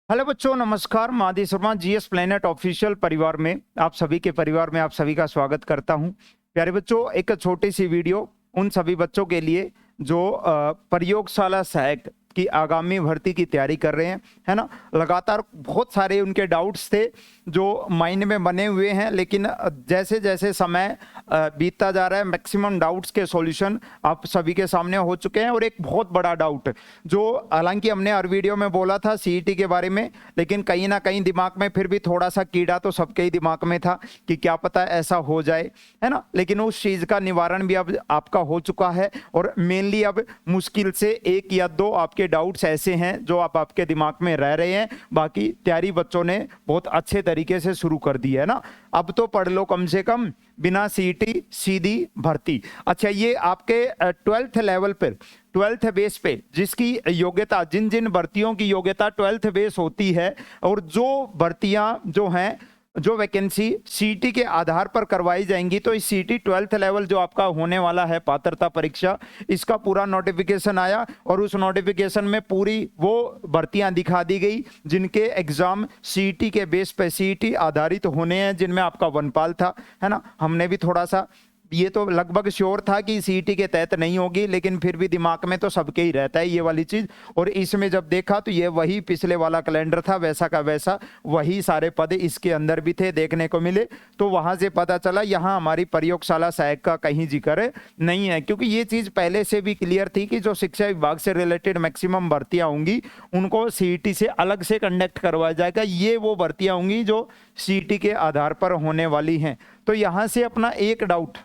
Hello बच्चों, नमस्कार। मादी Sharma GS planet official परिवार में आप सभी के परिवार में आप सभी का स्वागत करता हूं। प्यारे बच्चों, एक छोटी सी वीडियो उन सभी बच्चों के लिए जो प्रयोगशाला सहायक की आगामी भर्ती की तैयारी कर रहे हैं, है ना। लगातार बहुत सारे उनके डाउट्स थे जो माइंड में बने हुए हैं, लेकिन जैसे जैसे समय बीतता जा रहा है मैक्सिमम डाउट्स के सॉल्यूशन आप सभी के सामने हो चुके हैं। और एक बहुत बड़ा डाउट जो हालांकि हमने हर वीडियो में बोला था सीईटी के बारे में, लेकिन कहीं ना कहीं दिमाग में फिर भी थोड़ा सा कीड़ा तो सबके ही दिमाग में था कि क्या पता ऐसा हो जाए, है ना। लेकिन उस चीज का निवारण भी अब आपका हो चुका है। और मेनली अब मुश्किल से एक या दो आपके डाउट्स ऐसे हैं जो आपके दिमाग में रह रहे हैं, बाकी तैयारी बच्चों ने बहुत अच्छे तरीके से शुरू कर दी है ना। अब तो पढ़ लो कम से कम, बिना सीईटी सीधी भर्ती। अच्छा, ये आपके 12th लेवल पर 12th बेस पे जिसकी योग्यता, जिन जिन भर्तियों की योग्यता 12th बेस होती है, और जो भर्तियां जो हैं, जो वैकेंसी सीईटी के आधार पर करवाई जाएंगी, तो इस सीईटी 12th लेवल जो आपका होने वाला है पात्रता परीक्षा, इसका पूरा नोटिफिकेशन आया और उस नोटिफिकेशन में पूरी वो भर्तियां दिखा दी गई जिनके एग्जाम सीईटी के बेस पे सीईटी आधारित होने हैं, जिनमें आपका वनपाल था, है ना। हमने भी थोड़ा सा ये तो लगभग श्योर था कि सीईटी के तहत नहीं होगी, लेकिन फिर भी दिमाग में तो सबके ही रहता है ये वाली चीज। और इसमें जब देखा तो ये वही पिछले वाला कैलेंडर था, वैसा का वैसा वही सारे पद इसके अंदर भी थे, देखने को मिले। तो वहां से पता चला यहाँ हमारी प्रयोगशाला सहायक का कहीं जिक्र नहीं है, क्योंकि ये चीज पहले से भी क्लियर थी कि जो शिक्षा विभाग से रिलेटेड मैक्सिमम भर्तियां होंगी उनको सीईटी से अलग से कंडक्ट करवाया जाएगा। ये वो भर्तियां होंगी जो सीईटी के आधार पर होने वाली हैं। तो यहां से अपना एक डाउट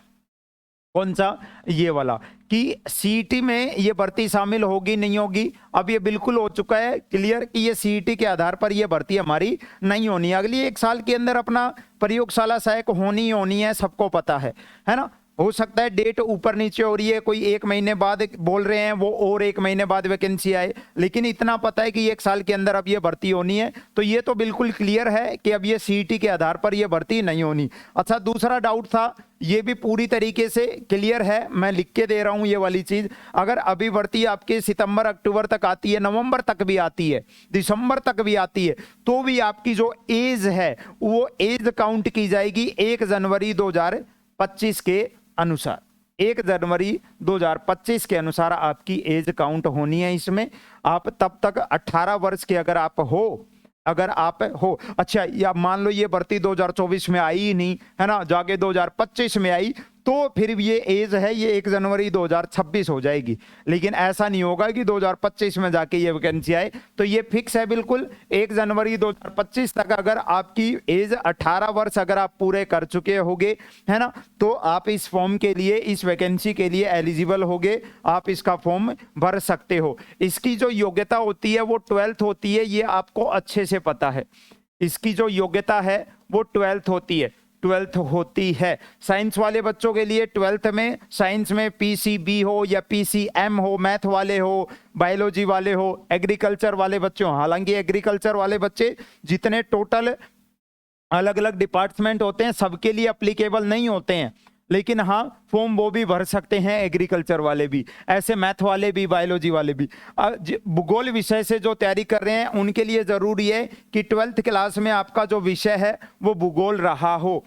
कौन सा, ये वाला, कि सीईटी में ये भर्ती शामिल होगी नहीं होगी, अब ये बिल्कुल हो चुका है क्लियर कि ये सीईटी के आधार पर ये भर्ती हमारी नहीं होनी है। अगली एक साल के अंदर अपना प्रयोगशाला सहायक होनी है, सबको पता है ना। हो सकता है डेट ऊपर नीचे हो रही है, कोई एक महीने बाद बोल रहे हैं वो और एक महीने बाद वैकेंसी आए, लेकिन इतना पता है कि एक साल के अंदर अब ये भर्ती होनी है। तो ये तो बिल्कुल क्लियर है कि अब ये सीईटी के आधार पर ये भर्ती नहीं होनी। अच्छा, दूसरा डाउट था, ये भी पूरी तरीके से क्लियर है, मैं लिख के दे रहा हूं ये वाली चीज। अगर अभी भर्ती आपके सितंबर अक्टूबर तक आती है, नवंबर तक भी आती है, दिसंबर तक भी आती है, तो भी आपकी जो एज है वो एज काउंट की जाएगी 1 जनवरी 2025 के अनुसार। 1 जनवरी 2025 के अनुसार आपकी एज काउंट होनी है। इसमें आप तब तक 18 वर्ष के अगर आप हो, अच्छा, या मान लो ये भर्ती 2024 में आई ही नहीं, है ना, जाके 2025 में आई, तो फिर ये एज है ये 1 जनवरी 2026 हो जाएगी। लेकिन ऐसा नहीं होगा कि 2025 में जाके ये वैकेंसी आए, तो ये फिक्स है बिल्कुल 1 जनवरी 2025 तक। अगर आपकी एज 18 वर्ष अगर आप पूरे कर चुके होगे, है ना, तो आप इस फॉर्म के लिए, इस वैकेंसी के लिए एलिजिबल होगे, आप इसका फॉर्म भर सकते हो। इसकी जो योग्यता होती है वो 12th होती है, ये आपको अच्छे से पता है। इसकी जो योग्यता है वो 12th होती है। साइंस वाले बच्चों के लिए 12th में साइंस में पीसीबी हो या पीसीएम हो, मैथ वाले हो, बायोलॉजी वाले हो, एग्रीकल्चर वाले बच्चे हो। हालांकि एग्रीकल्चर वाले बच्चे जितने टोटल अलग अलग डिपार्टमेंट होते हैं सबके लिए अप्लीकेबल नहीं होते हैं, लेकिन हाँ फॉर्म वो भी भर सकते हैं, एग्रीकल्चर वाले भी, ऐसे मैथ वाले भी, बायोलॉजी वाले भी। भूगोल विषय से जो तैयारी कर रहे हैं उनके लिए जरूरी है कि 12th क्लास में आपका जो विषय है वो भूगोल रहा हो।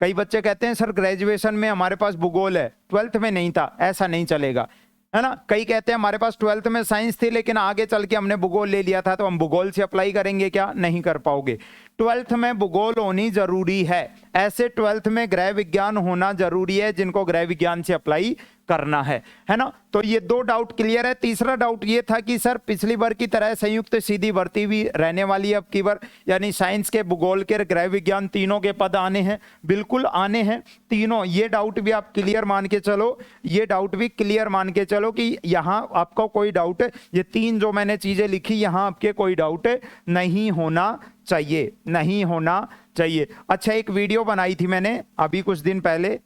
कई बच्चे कहते हैं सर ग्रेजुएशन में हमारे पास भूगोल है, 12th में नहीं था, ऐसा नहीं चलेगा, है ना। कई कहते हैं हमारे पास 12th में साइंस थी लेकिन आगे चल के हमने भूगोल ले लिया था, तो हम भूगोल से अप्लाई करेंगे क्या, नहीं कर पाओगे। 12th में भूगोल होनी जरूरी है। ऐसे 12th में गृह विज्ञान होना जरूरी है जिनको गृह विज्ञान से अप्लाई करना है ना। तो ये 2 डाउट क्लियर है। तीसरा डाउट ये था कि सर पिछली बार की तरह संयुक्त सीधी भर्ती भी रहने वाली है अब की बार, यानी साइंस के, भूगोल के, गृह विज्ञान तीनों के पद आने हैं, बिल्कुल आने हैं तीनों। ये डाउट भी आप क्लियर मान के चलो, ये डाउट भी क्लियर मान के चलो कि यहाँ आपका कोई डाउट, ये 3 जो मैंने चीजें लिखी यहाँ आपके कोई डाउट नहीं होना चाहिए। अच्छा, एक वीडियो बनाई थी मैंने अभी कुछ दिन पहले,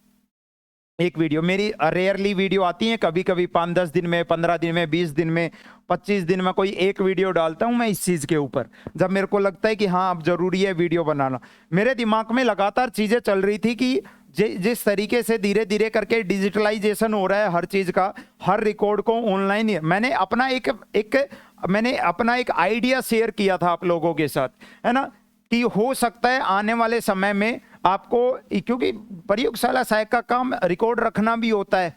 एक वीडियो, मेरी रेयरली वीडियो आती है, कभी कभी 5-10 दिन में, 15 दिन में, 20 दिन में, 25 दिन में कोई एक वीडियो डालता हूं मैं इस चीज के ऊपर, जब मेरे को लगता है कि हाँ अब जरूरी है वीडियो बनाना। मेरे दिमाग में लगातार चीजें चल रही थी कि जिस तरीके से धीरे धीरे करके डिजिटलाइजेशन हो रहा है हर चीज का, हर रिकॉर्ड को ऑनलाइन, मैंने अपना एक आइडिया शेयर किया था आप लोगों के साथ, है ना, कि हो सकता है आने वाले समय में आपको, क्योंकि प्रयोगशाला सहायक का काम रिकॉर्ड रखना भी होता है,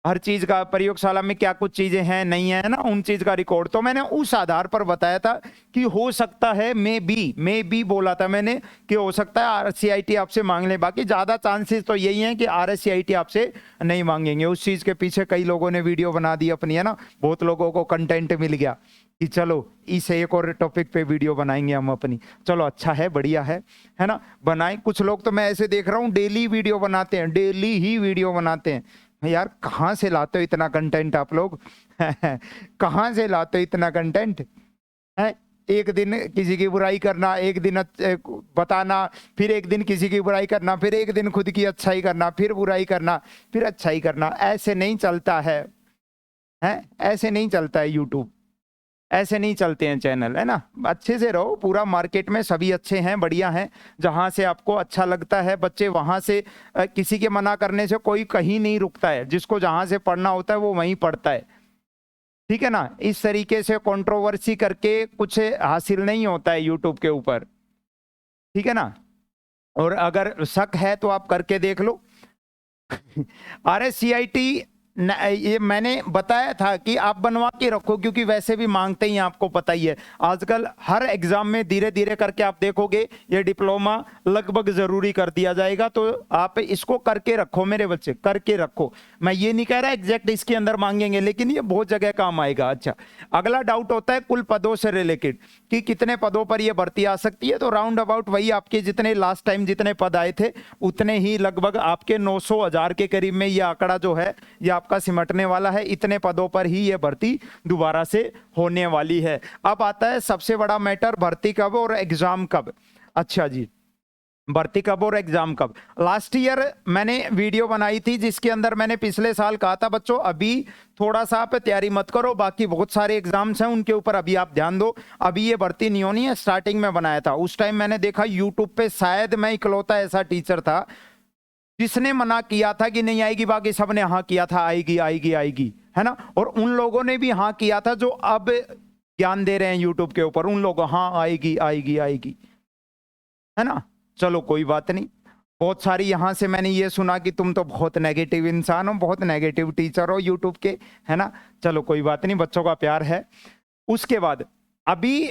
हर चीज का, प्रयोगशाला में क्या कुछ चीजें हैं नहीं है ना, उन चीज का रिकॉर्ड। तो मैंने उस आधार पर बताया था कि हो सकता है, मे बी बोला था मैंने कि हो सकता है RSCIT आपसे मांग ले। बाकी ज्यादा चांसेस तो यही हैं कि RSCIT आपसे नहीं मांगेंगे। उस चीज के पीछे कई लोगों ने वीडियो बना दी अपनी, है ना, बहुत लोगों को कंटेंट मिल गया कि चलो इस एक और टॉपिक पे वीडियो बनाएंगे हम अपनी। चलो अच्छा है, बढ़िया है ना, बनाए। कुछ लोग तो मैं ऐसे देख रहा हूँ डेली वीडियो बनाते हैं, डेली ही वीडियो बनाते हैं। यार कहाँ से लाते हो इतना कंटेंट आप लोग? कहाँ से लाते हो इतना कंटेंट? है, एक दिन किसी की बुराई करना, एक दिन बताना, फिर एक दिन किसी की बुराई करना, फिर एक दिन खुद की अच्छाई करना, फिर बुराई करना, फिर अच्छाई करना। ऐसे नहीं चलता है, ऐसे नहीं चलता है यूट्यूब, ऐसे नहीं चलते हैं चैनल, है ना। अच्छे से रहो, पूरा मार्केट में सभी अच्छे हैं, बढ़िया हैं, जहां से आपको अच्छा लगता है बच्चे वहां से, किसी के मना करने से कोई कहीं नहीं रुकता है, जिसको जहां से पढ़ना होता है वो वहीं पढ़ता है, ठीक है ना। इस तरीके से कंट्रोवर्सी करके कुछ हासिल नहीं होता है यूट्यूब के ऊपर, ठीक है ना। और अगर शक है तो आप करके देख लो। RSCIT ये मैंने बताया था कि आप बनवा के रखो, क्योंकि वैसे भी मांगते ही, आपको पता ही है आजकल हर एग्जाम में धीरे धीरे करके आप देखोगे ये डिप्लोमा लगभग जरूरी कर दिया जाएगा। तो आप इसको करके रखो मेरे बच्चे, करके रखो। मैं ये नहीं कह रहा एग्जैक्ट इसके अंदर मांगेंगे, लेकिन ये बहुत जगह काम आएगा। अच्छा, अगला डाउट होता है कुल पदों से रिलेटेड कि कितने पदों पर ये भर्ती आ सकती है। तो राउंड अबाउट वही आपके जितने लास्ट टाइम जितने पद आए थे उतने ही, लगभग आपके 900,000 के करीब में ये आंकड़ा जो है ये आपका सिमटने वाला है। इतने पदों पर ही ये भर्ती दोबारा से होने वाली है। अब आता है सबसे बड़ा मैटर, भर्ती कब और एग्जाम कब। अच्छा जी, भर्ती कब और एग्जाम कब। लास्ट ईयर मैंने वीडियो बनाई थी जिसके अंदर मैंने पिछले साल कहा था बच्चों अभी थोड़ा सा आप तैयारी मत करो, बाकी बहुत सारे एग्जाम्स हैं उनके ऊपर अभी आप ध्यान दो, अभी ये भर्ती नहीं होनी है। स्टार्टिंग में बनाया था, उस टाइम मैंने देखा यूट्यूब पे शायद मैं इकलौता ऐसा टीचर था जिसने मना किया था कि नहीं आएगी, बाकी सबने हाँ किया था आएगी आएगी आएगी, है ना। और उन लोगों ने भी हाँ किया था जो अब ज्ञान दे रहे हैं यूट्यूब के ऊपर, उन लोगों हाँ आएगी आएगी आएगी, है ना। चलो कोई बात नहीं। बहुत सारी यहां से मैंने ये सुना कि तुम तो बहुत नेगेटिव इंसान हो, बहुत नेगेटिव टीचर हो यूट्यूब के, है ना। चलो कोई बात नहीं, बच्चों का प्यार है। उसके बाद अभी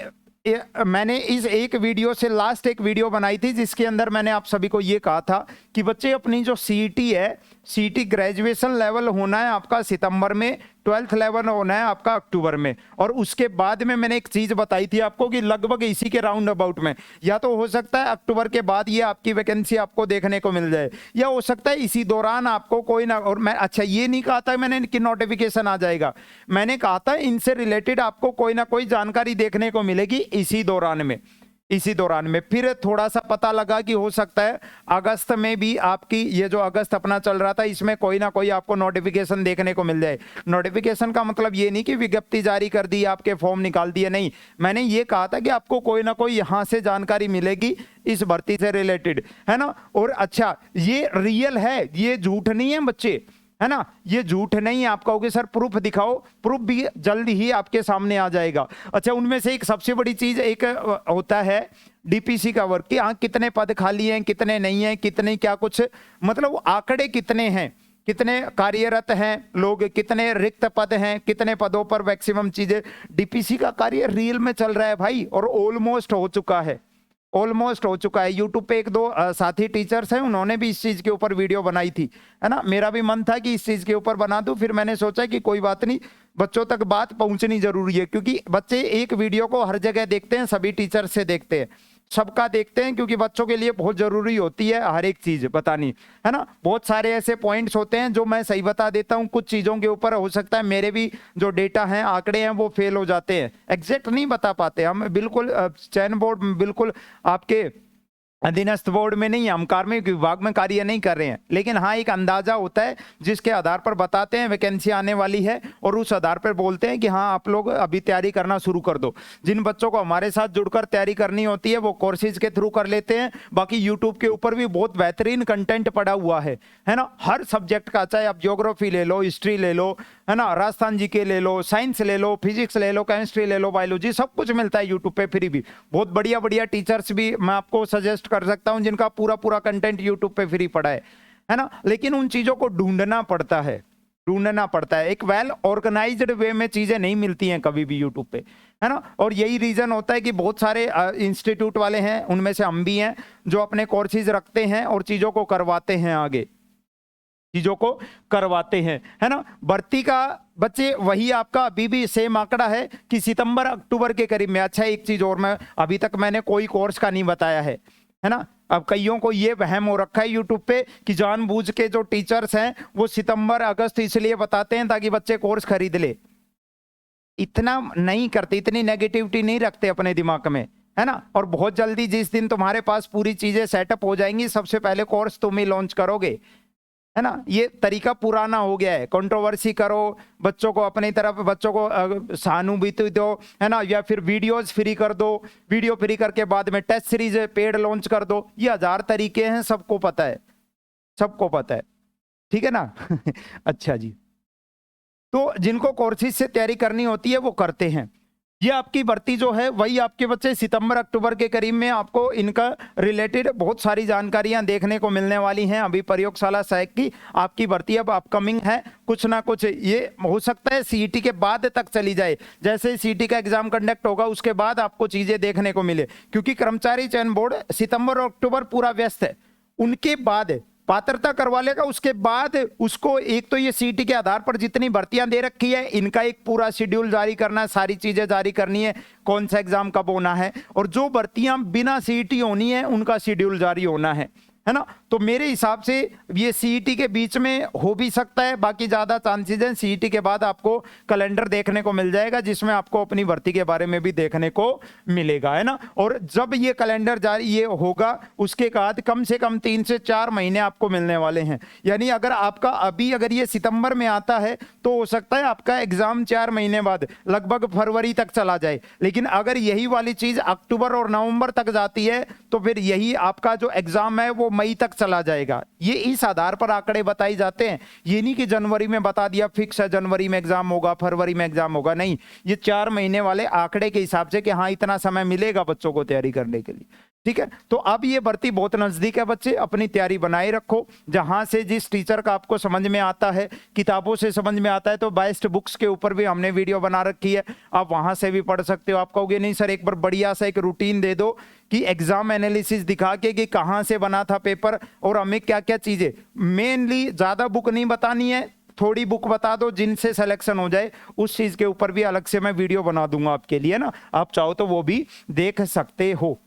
मैंने इस एक वीडियो से लास्ट एक वीडियो बनाई थी जिसके अंदर मैंने आप सभी को ये कहा था कि बच्चे अपनी जो सीईटी है, सीईटी ग्रेजुएशन लेवल होना है आपका सितंबर में, 12th लेवल होना है आपका अक्टूबर में। और उसके बाद में मैंने एक चीज बताई थी आपको कि लगभग इसी के राउंड अबाउट में, या तो हो सकता है अक्टूबर के बाद ये आपकी वैकेंसी आपको देखने को मिल जाए, या हो सकता है इसी दौरान आपको कोई ना। और मैं अच्छा ये नहीं कहा था मैंने कि नोटिफिकेशन आ जाएगा, मैंने कहा था इनसे रिलेटेड आपको कोई ना कोई जानकारी देखने को मिलेगी इसी दौरान में, इसी दौरान में। फिर थोड़ा सा पता लगा कि हो सकता है अगस्त में भी आपकी ये जो अगस्त अपना चल रहा था इसमें कोई ना कोई आपको नोटिफिकेशन देखने को मिल जाए। नोटिफिकेशन का मतलब ये नहीं कि विज्ञप्ति जारी कर दी, आपके फॉर्म निकाल दिए, नहीं। मैंने ये कहा था कि आपको कोई ना कोई यहां से जानकारी मिलेगी इस भर्ती से रिलेटेड, है ना। और अच्छा ये रियल है, ये झूठ नहीं है बच्चे, है ना, ये झूठ नहीं है। आप कहोगे सर प्रूफ दिखाओ, प्रूफ भी जल्दी ही आपके सामने आ जाएगा। अच्छा उनमें से एक सबसे बड़ी चीज एक होता है डीपीसी का वर्क, कि हाँ कितने पद खाली हैं, कितने नहीं हैं, कितने क्या कुछ, मतलब आंकड़े कितने हैं, कितने कार्यरत हैं लोग, कितने रिक्त पद हैं, कितने पदों पर मैक्सिमम चीजें। डीपीसी का कार्य रियल में चल रहा है भाई, और ऑलमोस्ट हो चुका है, ऑलमोस्ट हो चुका है। यूट्यूब पे एक दो साथी टीचर्स हैं, उन्होंने भी इस चीज के ऊपर वीडियो बनाई थी, है ना। मेरा भी मन था कि इस चीज के ऊपर बना दूं, फिर मैंने सोचा कि कोई बात नहीं, बच्चों तक बात पहुंचनी जरूरी है, क्योंकि बच्चे एक वीडियो को हर जगह देखते हैं, सभी टीचर से देखते हैं, सबका देखते हैं, क्योंकि बच्चों के लिए बहुत जरूरी होती है हर एक चीज बतानी, है ना। बहुत सारे ऐसे पॉइंट्स होते हैं जो मैं सही बता देता हूं, कुछ चीजों के ऊपर हो सकता है मेरे भी जो डेटा हैं, आंकड़े हैं, वो फेल हो जाते हैं, एग्जैक्ट नहीं बता पाते हम। बिल्कुल चैन बोर्ड बिल्कुल आपके अधीनस्थ बोर्ड में नहीं, हम कार्मिक विभाग में कार्य नहीं कर रहे हैं, लेकिन हाँ एक अंदाजा होता है जिसके आधार पर बताते हैं वैकेंसी आने वाली है और उस आधार पर बोलते हैं कि हाँ आप लोग अभी तैयारी करना शुरू कर दो। जिन बच्चों को हमारे साथ जुड़कर तैयारी करनी होती है वो कोर्सेज के थ्रू कर लेते हैं। बाकी यूट्यूब के ऊपर भी बहुत बेहतरीन कंटेंट पड़ा हुआ है ना, हर सब्जेक्ट का, चाहे आप ज्योग्राफी ले लो, हिस्ट्री ले लो, है ना, राजस्थान जीके ले लो, साइंस ले लो, फिजिक्स ले लो, केमिस्ट्री ले लो, बायोलॉजी, सब कुछ मिलता है यूट्यूब पे फ्री भी। बहुत बढ़िया बढ़िया टीचर्स भी मैं आपको सजेस्ट कर सकता हूं जिनका पूरा पूरा कंटेंट यूट्यूब पे फ्री पड़ा है ना। लेकिन उन चीजों को ढूंढना पड़ता है, एक वेल ऑर्गेनाइज्ड वे में चीजें नहीं मिलती हैं कभी भी यूट्यूब पे, है ना। और यही रीजन होता है कि बहुत सारे इंस्टीट्यूट वाले हैं, उनमें से हम भी हैं, जो अपने कोर्सेज रखते हैं और चीजों को करवाते हैं, आगे चीजों को करवाते हैं, है ना। भर्ती का बच्चे वही आपका अभी भी सेम आंकड़ा है कि सितंबर अक्टूबर के करीब में। अच्छा एक चीज और, मैं अभी तक मैंने कोई कोर्स का नहीं बताया है ना। अब कईयों को ये वहम हो रखा है यूट्यूब पे कि जानबूझ के जो टीचर्स हैं वो सितंबर अगस्त इसलिए बताते हैं ताकि बच्चे कोर्स खरीद ले। इतना नहीं करते, इतनी नेगेटिविटी नहीं रखते अपने दिमाग में, है ना। और बहुत जल्दी जिस दिन तुम्हारे पास पूरी चीजें सेटअप हो जाएंगी, सबसे पहले कोर्स तुम ही लॉन्च करोगे, है ना। ये तरीका पुराना हो गया है, कंट्रोवर्सी करो, बच्चों को अपनी तरफ, बच्चों को सहानुभूति दो, है ना, या फिर वीडियोस फ्री कर दो, वीडियो फ्री करके बाद में टेस्ट सीरीज पेड लॉन्च कर दो। ये 1000 तरीके हैं, सबको पता है, ठीक है ना। अच्छा जी, तो जिनको कोर्सेज से तैयारी करनी होती है वो करते हैं। ये आपकी भर्ती जो है वही आपके बच्चे सितंबर अक्टूबर के करीब में आपको इनका रिलेटेड बहुत सारी जानकारियां देखने को मिलने वाली हैं। अभी प्रयोगशाला सहायक की आपकी भर्ती अब अपकमिंग है, कुछ ना कुछ ये हो सकता है सीईटी के बाद तक चली जाए। जैसे सीईटी का एग्जाम कंडक्ट होगा उसके बाद आपको चीजें देखने को मिले, क्योंकि कर्मचारी चयन बोर्ड सितंबर और अक्टूबर पूरा व्यस्त है, उनके बाद पात्रता करवा लेगा, उसके बाद उसको एक तो ये सीईटी के आधार पर जितनी भर्तियां दे रखी है इनका एक पूरा शेड्यूल जारी करना है, सारी चीजें जारी करनी है, कौन सा एग्जाम कब होना है, और जो भर्तियां बिना सीईटी होनी है उनका शेड्यूल जारी होना है ना। तो मेरे हिसाब से ये सीईटी के बीच में हो भी सकता है, बाकी ज्यादा चांसेस हैं सीईटी के बाद आपको कैलेंडर देखने को मिल जाएगा जिसमें आपको अपनी भर्ती के बारे में भी देखने को मिलेगा, है ना। और जब ये कैलेंडर जारी ये होगा उसके बाद कम से कम 3 से 4 महीने आपको मिलने वाले हैं। यानी अगर आपका अभी अगर ये सितंबर में आता है तो हो सकता है आपका एग्जाम 4 महीने बाद लगभग फरवरी तक चला जाए, लेकिन अगर यही वाली चीज अक्टूबर और नवंबर तक जाती है तो फिर यही आपका जो एग्जाम है वो मई तक चला जाएगा। ये इस आधार पर आंकड़े बताए जाते हैं, ये नहीं कि जनवरी में बता दिया फिक्स है जनवरी में एग्जाम होगा, फरवरी में एग्जाम होगा, नहीं, ये 4 महीने वाले आंकड़े के हिसाब से कि हाँ इतना समय मिलेगा बच्चों को तैयारी करने के लिए, ठीक है। तो अब ये भर्ती बहुत नजदीक है, बच्चे अपनी तैयारी बनाए रखो। जहां से जिस टीचर का आपको समझ में आता है, किताबों से समझ में आता है, तो बेस्ट बुक्स के ऊपर भी हमने वीडियो बना रखी है, आप वहां से भी पढ़ सकते हो। आप कहोगे नहीं सर एक बार बढ़िया सा एक रूटीन दे दो कि एग्जाम एनालिसिस दिखा के कि कहां से बना था पेपर और हमें क्या क्या चीजें, मेनली ज्यादा बुक नहीं बतानी है, थोड़ी बुक बता दो जिनसे सिलेक्शन हो जाए, उस चीज के ऊपर भी अलग से मैं वीडियो बना दूंगा आपके लिए ना, आप चाहो तो वो भी देख सकते हो।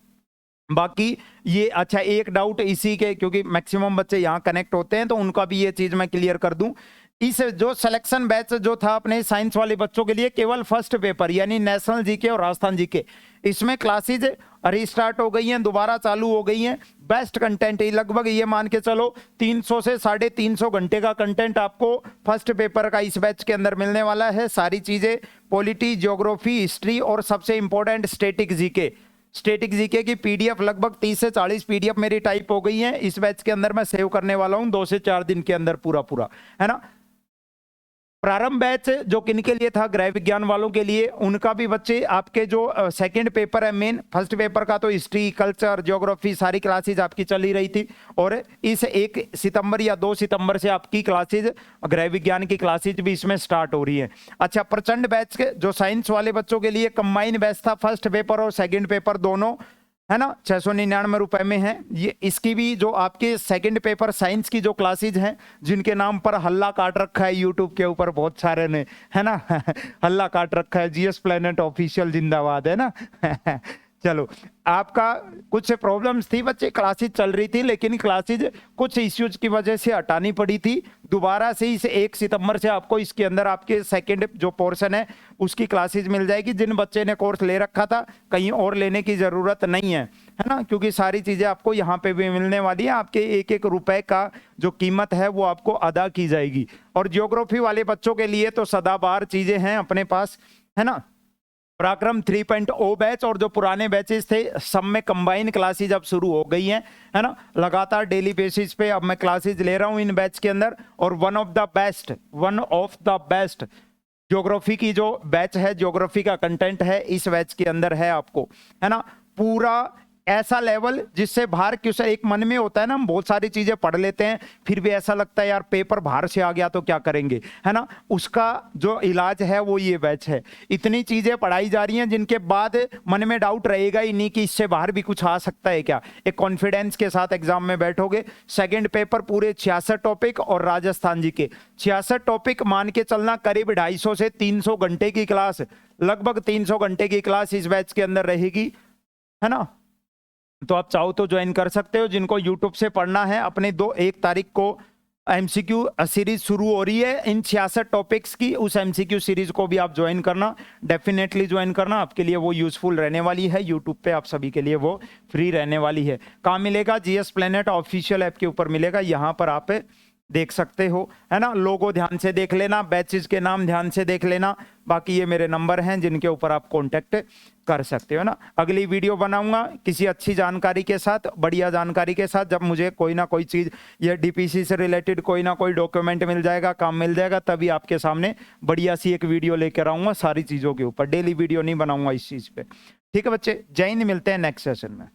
बाकी ये अच्छा एक डाउट इसी के, क्योंकि मैक्सिमम बच्चे यहाँ कनेक्ट होते हैं तो उनका भी ये चीज मैं क्लियर कर दूं, इस जो सिलेक्शन बैच जो था अपने साइंस वाले बच्चों के लिए केवल फर्स्ट पेपर यानी नेशनल जीके और राजस्थान जीके, इसमें क्लासेज रिस्टार्ट हो गई हैं, दोबारा चालू हो गई हैं। बेस्ट कंटेंट लगभग ये मान के चलो 300 से 350 घंटे का कंटेंट आपको फर्स्ट पेपर का इस बैच के अंदर मिलने वाला है। सारी चीजें पॉलिटी, ज्योग्राफी, हिस्ट्री और सबसे इंपॉर्टेंट स्टैटिक जीके की पीडीएफ लगभग 30 से 40 पीडीएफ मेरी टाइप हो गई हैं, इस बैच के अंदर मैं सेव करने वाला हूं 2 से 4 दिन के अंदर पूरा, है ना। प्रारंभ बैच जो किनके लिए था, गृह विज्ञान वालों के लिए, उनका भी बच्चे आपके जो सेकंड पेपर है मेन, फर्स्ट पेपर का तो हिस्ट्री, कल्चर, ज्योग्राफी सारी क्लासेज आपकी चल ही रही थी, और इस 1 सितंबर या 2 सितंबर से आपकी क्लासेज गृह विज्ञान की क्लासेज भी इसमें स्टार्ट हो रही है। अच्छा, प्रचंड बैच के जो साइंस वाले बच्चों के लिए कंबाइन बैच था, फर्स्ट पेपर और सेकेंड पेपर दोनों, है ना, 699 रुपए में है ये। इसकी भी जो आपके सेकंड पेपर साइंस की जो क्लासेज हैं, जिनके नाम पर हल्ला काट रखा है यूट्यूब के ऊपर बहुत सारे ने, है ना, हल्ला काट रखा है, जीएस प्लेनेट ऑफिशियल जिंदाबाद, है ना। चलो, आपका कुछ प्रॉब्लम्स थी बच्चे, क्लासेज चल रही थी लेकिन क्लासेज कुछ इश्यूज की वजह से हटानी पड़ी थी। दोबारा से इस 1 सितंबर से आपको इसके अंदर आपके सेकंड जो पोर्शन है उसकी क्लासेज मिल जाएगी। जिन बच्चे ने कोर्स ले रखा था कहीं और लेने की जरूरत नहीं है ना, क्योंकि सारी चीजें आपको यहाँ पे भी मिलने वाली है। आपके एक एक रुपए का जो कीमत है वो आपको अदा की जाएगी। और ज्योग्राफी वाले बच्चों के लिए तो सदाबहार चीजें हैं अपने पास, है ना। पराक्रम 3.0 बैच और जो पुराने बैचेस थे सब में कंबाइन क्लासेज अब शुरू हो गई हैं, है ना। लगातार डेली बेसिस पे अब मैं क्लासेज ले रहा हूं इन बैच के अंदर। और one of the best geography की जो बैच है, ज्योग्राफी का कंटेंट है इस बैच के अंदर है आपको, है ना। पूरा ऐसा लेवल जिससे बाहर क्यों, एक मन में होता है ना, हम बहुत सारी चीजें पढ़ लेते हैं फिर भी ऐसा लगता है यार पेपर बाहर से आ गया तो क्या करेंगे, है ना। उसका जो इलाज है वो ये बैच है। इतनी चीजें पढ़ाई जा रही हैं जिनके बाद मन में डाउट रहेगा ही नहीं कि इससे बाहर भी कुछ आ सकता है क्या। एक कॉन्फिडेंस के साथ एग्जाम में बैठोगे। सेकेंड पेपर पूरे 66 टॉपिक और राजस्थान जी के 66 टॉपिक मान के चलना, करीब 250 से 300 घंटे की क्लास, लगभग 300 घंटे की क्लास इस बैच के अंदर रहेगी, है ना। तो आप चाहो तो ज्वाइन कर सकते हो। जिनको यूट्यूब से पढ़ना है, अपने 1 तारीख को एमसीक्यू सीरीज शुरू हो रही है इन 66 टॉपिक्स की, उस एमसीक्यू सीरीज को भी आप ज्वाइन करना, डेफिनेटली ज्वाइन करना। आपके लिए वो यूजफुल रहने वाली है। यूट्यूब पे आप सभी के लिए वो फ्री रहने वाली है। कहाँ मिलेगा? जीएस प्लेनेट ऑफिशियल ऐप के ऊपर मिलेगा, यहाँ पर आप देख सकते हो, है ना। लोगो ध्यान से देख लेना, बैचेस के नाम ध्यान से देख लेना। बाकी ये मेरे नंबर हैं जिनके ऊपर आप कांटेक्ट कर सकते हो ना। अगली वीडियो बनाऊंगा किसी अच्छी जानकारी के साथ, बढ़िया जानकारी के साथ। जब मुझे कोई ना कोई चीज ये डीपीसी से रिलेटेड कोई ना कोई डॉक्यूमेंट मिल जाएगा, काम मिल जाएगा, तभी आपके सामने बढ़िया सी एक वीडियो लेकर आऊंगा सारी चीजों के ऊपर। डेली वीडियो नहीं बनाऊंगा इस चीज पे। ठीक है बच्चे, जय हिंद, मिलते हैं नेक्स्ट सेशन में।